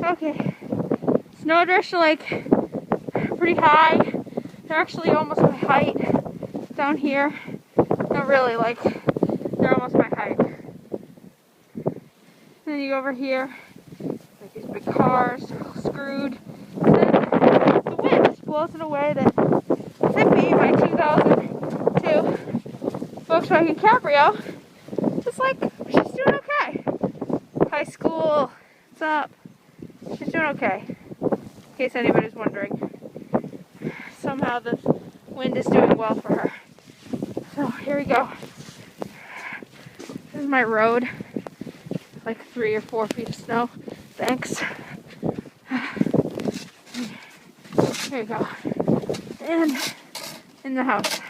Okay. Snow drifts are like pretty high. They're actually almost my height down here. Not really, like they're almost my height. Then you go over here, like these big cars, screwed. And then the wind just blows in a way that Zippy, my 2002 Volkswagen Cabrio, just like, she's doing okay. High school, what's up? She's doing okay. In case anybody's wondering. Somehow the wind is doing well for her. So here we go. This is my road. Like 3 or 4 feet of snow. Thanks. There you go. And in the house.